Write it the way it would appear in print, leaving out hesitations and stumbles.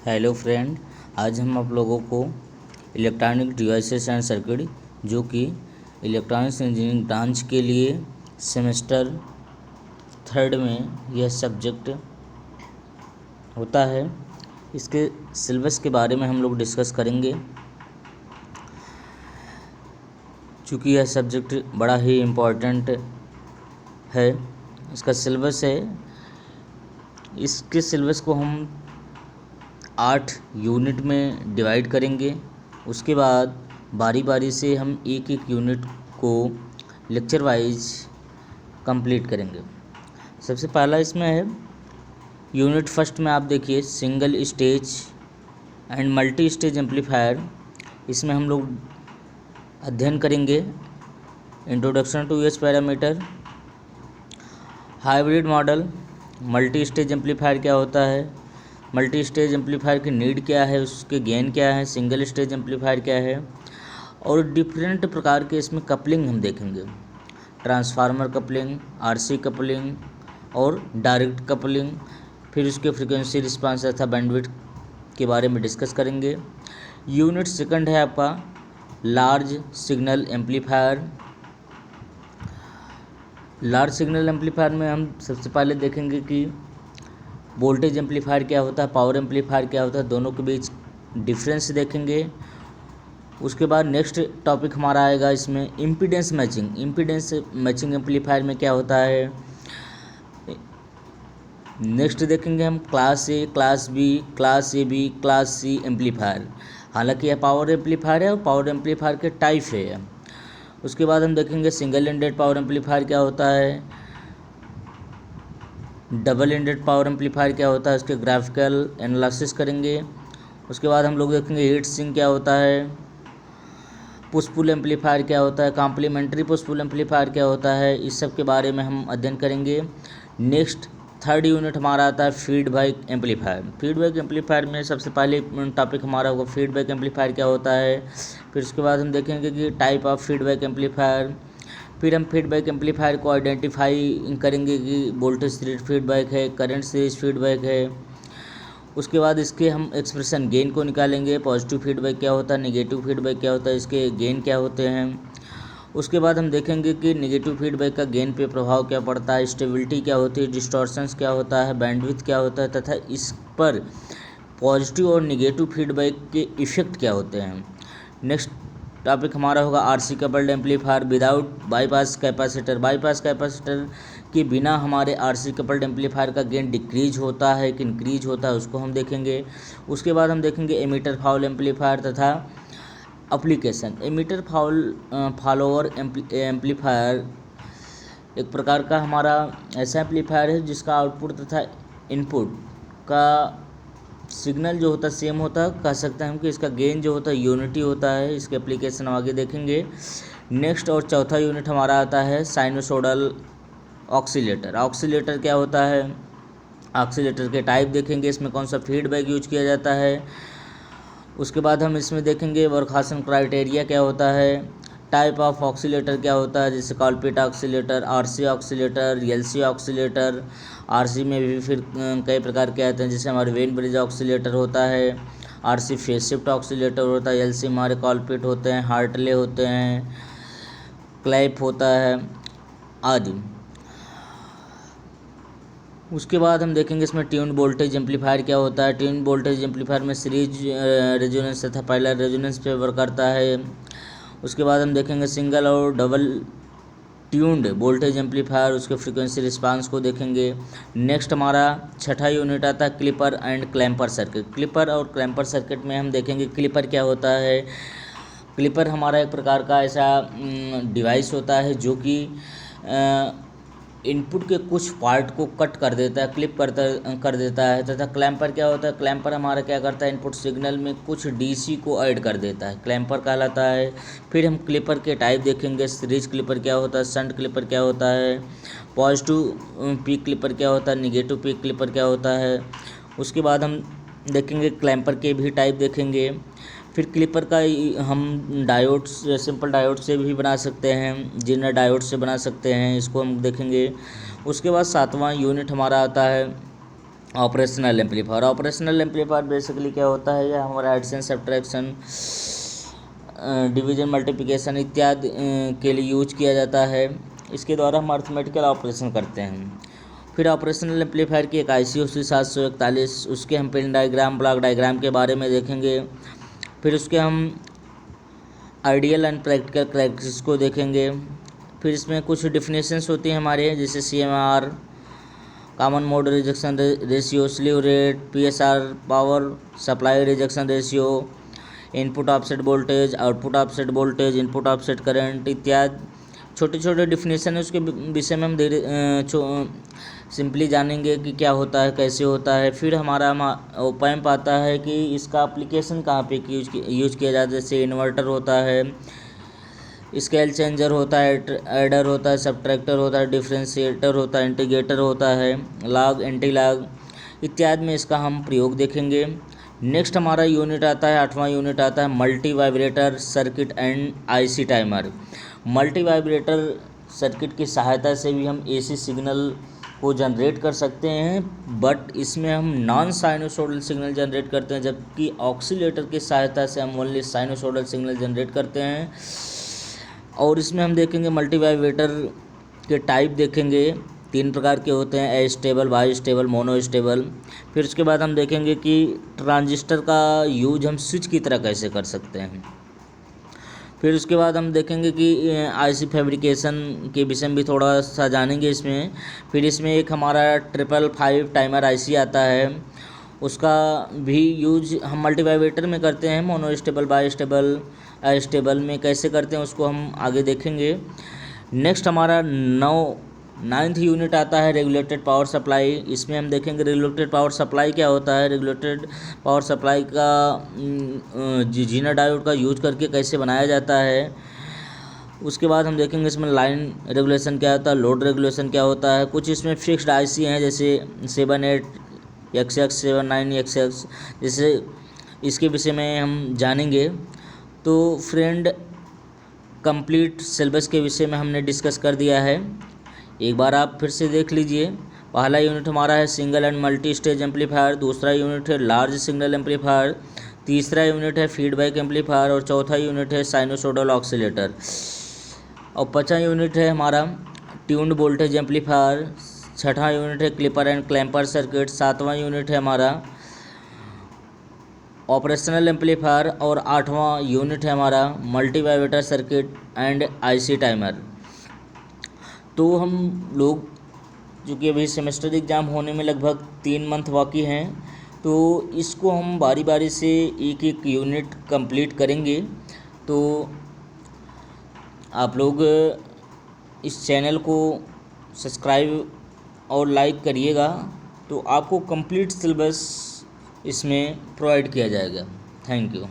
Hello friend, आज हम आप लोगों को इलेक्ट्रॉनिक डिवाइसेस एंड सर्किट जो कि इलेक्ट्रॉनिक्स इंजीनियरिंग ब्रांच के लिए सेमेस्टर 3 में यह सब्जेक्ट होता है, इसके सिलेबस के बारे में हम लोग डिस्कस करेंगे। चूँकि यह सब्जेक्ट बड़ा ही इम्पोर्टेंट है, इसका सिलेबस है। इसके सिलेबस को हम 8 यूनिट में डिवाइड करेंगे। उसके बाद बारी बारी से हम एक एक यूनिट को लेक्चर वाइज कंप्लीट करेंगे। सबसे पहला इसमें है यूनिट फर्स्ट में, आप देखिए single stage and multi stage amplifier. इसमें हम लोग अध्ययन करेंगे introduction to H parameter, hybrid model, multi stage amplifier क्या होता है, मल्टी स्टेज एम्पलीफायर की नीड क्या है, उसके गेन क्या है, सिंगल स्टेज एम्पलीफायर क्या है, और डिफरेंट प्रकार के इसमें कपलिंग हम देखेंगे। ट्रांसफार्मर कपलिंग, आरसी कपलिंग और डायरेक्ट कपलिंग। फिर उसके फ्रीक्वेंसी रिस्पांस तथा बैंडविड्थ के बारे में डिस्कस करेंगे। यूनिट सेकंड है आपका large signal amplifier. Large signal amplifier में हम सबसे पहले देखेंगे कि वोल्टेज एम्पलीफायर क्या होता है, पावर एम्पलीफायर क्या होता है, दोनों के बीच डिफरेंस देखेंगे। उसके बाद नेक्स्ट टॉपिक हमारा आएगा इसमें impedance matching. Impedance matching amplifier में क्या होता है। नेक्स्ट देखेंगे हम class A, class B, class A B, class C amplifier. हालांकि यह पावर एम्पलीफायर है और पावर एम्पलीफायर के टाइप है। उसके बाद हम देखेंगे सिंगल एंडेड पावर एम्पलीफायर क्या होता है, डबल एंडेड पावर एम्पलीफायर क्या होता है, उसके ग्राफिकल एनालिसिस करेंगे। उसके बाद हम लोग देखेंगे हीट सिंक क्या होता है, पुश पुल एम्पलीफायर क्या होता है, कॉम्प्लीमेंट्री पुश पुल एम्पलीफायर क्या होता है, इस सब के बारे में हम अध्ययन करेंगे। नेक्स्ट थर्ड यूनिट हमारा आता है फीडबैक एम्पलीफायर। फीडबैक एम्पलीफायर में सबसे पहले टॉपिक हमारा होगा फीडबैक एम्पलीफायर क्या होता है। फिर उसके बाद हम देखेंगे कि टाइप ऑफ फीडबैक एम्पलीफायर। फिर हम फीडबैक एम्पलीफायर को आइडेंटिफाई करेंगे कि वोल्टेज सीरीज फीडबैक है, करंट सीरीज फीडबैक है। उसके बाद इसके हम एक्सप्रेशन गेन को निकालेंगे, पॉजिटिव फीडबैक क्या होता है, नेगेटिव फीडबैक क्या होता है, इसके गेन क्या होते हैं। उसके बाद हम देखेंगे कि नेगेटिव फीडबैक का गेन पे प्रभाव क्या पड़ता है, स्टेबिलिटी क्या होती है, डिस्टॉर्शंस क्या होता है, बैंडविड्थ क्या होता है, तथा इस पर पॉजिटिव और नेगेटिव फीडबैक के इफ़ेक्ट क्या होते हैं। नेक्स्ट टॉपिक हमारा होगा RC coupled amplifier without bypass capacitor. Bypass capacitor के बिना हमारे आरसी कपल्ड एम्पलीफायर का गेन डिक्रीज होता है कि इंक्रीज होता है, उसको हम देखेंगे। उसके बाद हम देखेंगे एमीटर फाउल एम्पलीफायर तथा एप्लीकेशन। एमीटर फॉलोअर एम्पलीफायर एक प्रकार का हमारा ऐसा एम्पलीफायर है जिसका आउटपुट तथा इनपुट का सिग्नल जो होता है सेम होता है। कह सकते हैं हम कि इसका गेन जो होता है यूनिटी होता है। इसके एप्लीकेशन हम आगे देखेंगे। नेक्स्ट और चौथा यूनिट हमारा आता है साइनोसोडल ऑक्सीलेटर। ऑक्सीलेटर क्या होता है, ऑक्सीलेटर के टाइप देखेंगे, इसमें कौन सा फीडबैक यूज किया जाता है। उसके बाद हम इसमें देखेंगे बरखासन क्राइटेरिया क्या होता है, टाइप ऑफ ऑक्सीलेटर क्या होता है, जैसे कॉलपिट oscillator, RC oscillator, LC oscillator. RC में भी फिर कई प्रकार के आते हैं, जैसे हमारे वेन ब्रिज ऑक्सीलेटर होता है, आरसी फेज शिफ्ट ऑक्सीलेटर होता है, एलसी हमारे कॉलपिट होते हैं, हार्टले होते हैं, क्लैप होता है आदि। उसके बाद हम देखेंगे इसमें ट्यून वोल्टेज एम्पलीफायर क्या होता है। ट्यून वोल्टेज एम्पलीफायर में सीरीज रेजोनेंस तथा पैरेलल रेजोनेंस पे वर्क करता है। उसके बाद हम देखेंगे सिंगल और डबल ट्यून्ड वोल्टेज एम्पलीफायर, उसके फ्रीक्वेंसी रिस्पांस को देखेंगे। नेक्स्ट हमारा छठा यूनिट आता है clipper and clamper circuit. Clipper और क्लैम्पर सर्किट में हम देखेंगे क्लिपर क्या होता है। क्लिपर हमारा एक प्रकार का ऐसा डिवाइस होता है जो कि इनपुट के कुछ पार्ट को कट कर देता है, क्लिप कर देता है। तथा क्लैम्पर क्या होता है, क्लैम्पर हमारा क्या करता है, इनपुट सिग्नल में कुछ डीसी को ऐड कर देता है, क्लैम्पर कहलाता है। फिर हम क्लिपर के टाइप देखेंगे, सीरीज क्लिपर क्या होता है, शंट क्लिपर क्या होता है, पॉजिटिव पीक क्लिपर क्या होता है, निगेटिव पीक क्लिपर क्या होता है। उसके बाद हम देखेंगे क्लैम्पर के भी टाइप देखेंगे। फिर क्लिपर का हम डायोड, सिंपल डायोड से भी बना सकते हैं, जेनर डायोड से बना सकते हैं, इसको हम देखेंगे। उसके बाद सातवां यूनिट हमारा आता है ऑपरेशनल एम्पलीफायर बेसिकली क्या होता है, यह हमारा एडिशन, सब्ट्रैक्शन, डिवीजन, मल्टीप्लिकेशन इत्यादि के लिए यूज किया जाता है। इसके द्वारा हम अर्थमेटिकल ऑपरेशन करते हैं। फिर ऑपरेशनल एम्पलीफायर की एक IC उसी 741, उसके हम पिन डायग्राम, ब्लॉक डायग्राम के बारे में देखेंगे। फिर उसके हम आइडियल एंड प्रैक्टिकल कैरेक्टरिस्टिक्स को देखेंगे। फिर इसमें कुछ डिफिनेशंस होती हैं हमारे, जैसे CMR, common mode rejection ratio, slew rate, PSR, power supply rejection ratio, input offset voltage, output offset voltage, input offset current इत्यादि छोटे छोटे डिफिनेशन है। उसके विषय में हम सिंपली जानेंगे कि क्या होता है, कैसे होता है। फिर हमारा ओपैम्प आता है कि इसका एप्लीकेशन कहाँ पे यूज किया जाता है, जैसे इन्वर्टर होता है, स्केल चेंजर होता है, एडर होता है, सब्ट्रैक्टर होता है, डिफरेंशिएटर होता है, इंटीग्रेटर होता है, लॉग, एंटी लॉग इत्यादि में इसका हम प्रयोग देखेंगे। नेक्स्ट हमारा यूनिट आता है, 8वां यूनिट आता है multi vibrator circuit and IC timer. Multi vibrator circuit की सहायता से भी हम AC सिग्नल को जनरेट कर सकते हैं, बट इसमें हम नॉन साइनोसोडल सिग्नल जनरेट करते हैं, जबकि ऑक्सीलेटर की सहायता से हम ओनली साइनोसोडल सिग्नल जनरेट करते हैं। और इसमें हम देखेंगे मल्टी वाइब्रेटर के टाइप देखेंगे, 3 प्रकार के होते हैं, stable, by stable, mono stable. फिर उसके बाद हम देखेंगे कि ट्रांजिस्टर का यूज हम स्विच की तरह कैसे कर सकते हैं। फिर उसके बाद हम देखेंगे कि IC फैब्रिकेशन के विषय में भी थोड़ा सा जानेंगे इसमें। फिर इसमें एक हमारा 555 टाइमर IC आता है, उसका भी यूज हम मल्टी वाइब्रेटर में करते हैं, mono stable, by stable, stable में कैसे करते हैं उसको हम आगे देखेंगे। नेक्स्ट हमारा 9th यूनिट आता है रेगुलेटेड पावर सप्लाई। इसमें हम देखेंगे रेगुलेटेड पावर सप्लाई क्या होता है, रेगुलेटेड पावर सप्लाई का जीना डायोड का यूज करके कैसे बनाया जाता है। उसके बाद हम देखेंगे इसमें लाइन रेगुलेशन क्या होता है, लोड रेगुलेशन क्या होता है। कुछ इसमें फिक्स्ड IC हैं, जैसे 78XX, 79XX, जैसे इसके विषय में हम जानेंगे। तो फ्रेंड, कंप्लीट सिलेबस के विषय में हमने डिस्कस कर दिया है, एक बार आप फिर से देख लीजिए। पहला यूनिट हमारा है single and multi stage amplifier, दूसरा यूनिट है लार्ज सिग्नल एम्पलीफायर, तीसरा यूनिट है फीडबैक एम्पलीफायर और चौथा यूनिट है साइनोसोडल ऑक्सीलेटर। और 5वां यूनिट है हमारा ट्यून्ड वोल्टेज एम्पलीफायर, 6वां यूनिट है क्लिपर एंड क्लैम्पर सर्किट, 7वां यूनिट है हमारा ऑपरेशनल एम्पलीफायर और 8वां यूनिट है हमारा multi vibrator circuit and IC timer. तो हम लोग, जो कि अभी सेमेस्टर एग्ज़ाम होने में लगभग 3 मंथ बाकी हैं, तो इसको हम बारी बारी से एक एक यूनिट कंप्लीट करेंगे। तो आप लोग इस चैनल को सब्सक्राइब और लाइक करिएगा, तो आपको कंप्लीट सिलेबस इसमें प्रोवाइड किया जाएगा। Thank you.